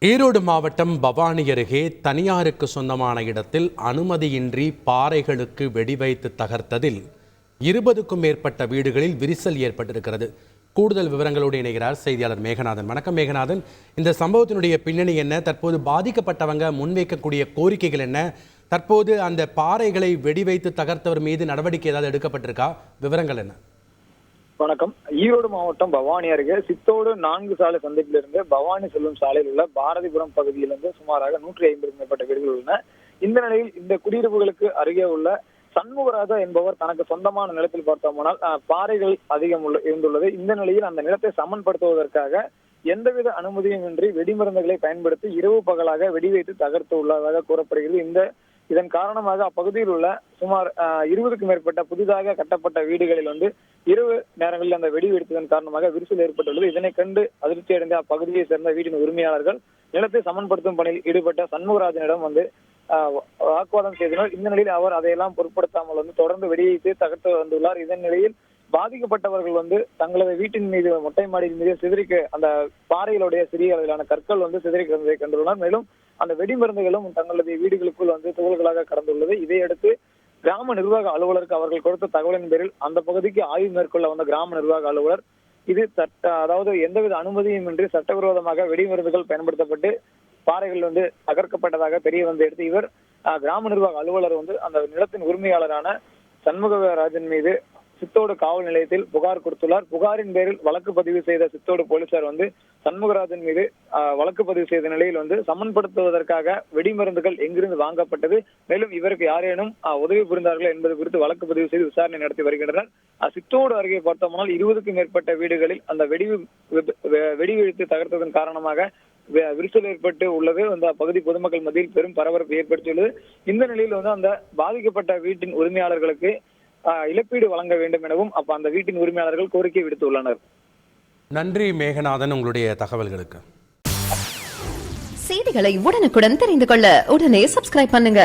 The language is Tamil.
ஈரோடு மாவட்டம் பவானி அருகே தனியாருக்கு சொந்தமான இடத்தில் அனுமதியின்றி பாறைகளுக்கு வெடிவைத்து தகர்த்ததில் 20க்கும் மேற்பட்ட வீடுகளில் விரிசல் ஏற்பட்டிருக்கிறது. கூடுதல் விவரங்களோடு இணைகிறார் செய்தியாளர் மேகநாதன். வணக்கம் மேகநாதன், இந்த சம்பவத்தினுடைய பின்னணி என்ன? தற்போது பாதிக்கப்பட்டவங்க முன்வைக்கக்கூடிய கோரிக்கைகள் என்ன? தற்போது அந்த பாறைகளை வெடிவைத்து தகர்த்தவர் மீது நடவடிக்கை ஏதாவது எடுக்கப்பட்டிருக்கா? விவரங்கள் என்ன? வணக்கம். ஈரோடு மாவட்டம் பவானி அருகே சித்தோடு 4 சாலை சந்திப்பிலிருந்து பவானி செல்லும் சாலையில் உள்ள பாரதிபுரம் பகுதியிலிருந்து சுமாராக 150க்கும் மேற்பட்ட வீடுகள் உள்ளன. இந்த நிலையில் இந்த குடியிருப்புகளுக்கு அருகே உள்ள சண்முகராஜா என்பவர் தனக்கு சொந்தமான நிலத்தில் பார்த்தோம்னால் பாறைகள் அதிகம் இருந்துள்ளது. இந்த நிலையில் அந்த நிலத்தை சமன்படுத்துவதற்காக எந்தவித அனுமதியும் இன்றி வெடிமருந்துகளை பயன்படுத்தி இரவு பகலாக வெடிவைத்து தகர்த்து உள்ளதாக கூறப்படுகிறது. இதன் காரணமாக அப்பகுதியில் உள்ள சுமார் 20க்கும் மேற்பட்ட புதிதாக கட்டப்பட்ட வீடுகளில் இரவு நேரங்களில் அந்த வெடி வெடித்ததன் காரணமாக விரிசல் ஏற்பட்டுள்ளது. இதனை கண்டு அதிர்ச்சி அடைந்த அப்பகுதியை சேர்ந்த வீட்டின் உரிமையாளர்கள் நிலத்தை சமன்படுத்தும் பணியில் ஈடுபட்ட சண்முகராஜனிடம் வாக்குவாதம் செய்தனர். இந்த நிலையில் அவர் அதையெல்லாம் பொருட்படுத்தாமல் தொடர்ந்து வெடிவைத்து தகர்த்து வந்துள்ளார். இதன் நிலையில் பாதிக்கப்பட்டவர்கள் தங்களது வீட்டின் மீது மொட்டை மாடியின் மீது சிதறிக்க அந்த பாறைகளுடைய சிறிய அளவிலான கற்கள் சிதறி கிடந்ததை கண்டுள்ளனர். மேலும் அந்த வெடிமருந்துகளும் தங்களது வீடுகளுக்குள் துகள்களாக கடந்துள்ளது. இதையடுத்து கிராம நிர்வாக அலுவலருக்கு அவர்கள் கொடுத்த தகவலின் பேரில் அந்த பகுதிக்கு ஆய்வு மேற்கொள்ள வந்த கிராம நிர்வாக அலுவலர் இது அதாவது எந்தவித அனுமதியும் இன்றி சட்டவிரோதமாக வெடிமருந்துகள் பயன்படுத்தப்பட்டு பாறைகள் தகர்க்கப்பட்டதாக தெரிய எடுத்து இவர் கிராம நிர்வாக அலுவலர் அந்த நிலத்தின் உரிமையாளரான சண்முகராஜன் மீது சித்தோடு காவல் நிலையத்தில் புகார் கொடுத்துள்ளார். புகாரின் பேரில் வழக்கு பதிவு செய்த சித்தோடு போலீசார் சண்முகராஜன் மீது வழக்கு பதிவு செய்த நிலையில் சமன்படுத்துவதற்காக வெடிமருந்துகள் எங்கிருந்து வாங்கப்பட்டது, மேலும் இவருக்கு யாரேனும் உதவி புரிந்தார்கள் என்பது குறித்து வழக்கு பதிவு செய்து விசாரணை நடத்தி வருகின்றனர். சித்தோடு அருகே பார்த்தோம்னால் 20க்கும் மேற்பட்ட வீடுகளில் அந்த வெடி வெடித்து தகர்த்ததன் காரணமாக விரிசல் ஏற்பட்டு உள்ளது. அந்த பகுதி பொதுமக்கள் மத்தியில் பெரும் பரபரப்பு ஏற்படுத்தியுள்ளது. இந்த நிலையில் அந்த பாதிக்கப்பட்ட வீட்டின் உரிமையாளர்களுக்கு இழப்பீடு வழங்க வேண்டும் எனவும் அந்த வீட்டின் உரிமையாளர்கள் கோரிக்கை விடுத்துள்ளனர். நன்றி மேகநாதன், உங்களுடைய தகவல்களுக்கு. செய்திகளை உடனுக்குடன் தெரிந்து கொள்ள உடனே சப்ஸ்கிரைப் பண்ணுங்க.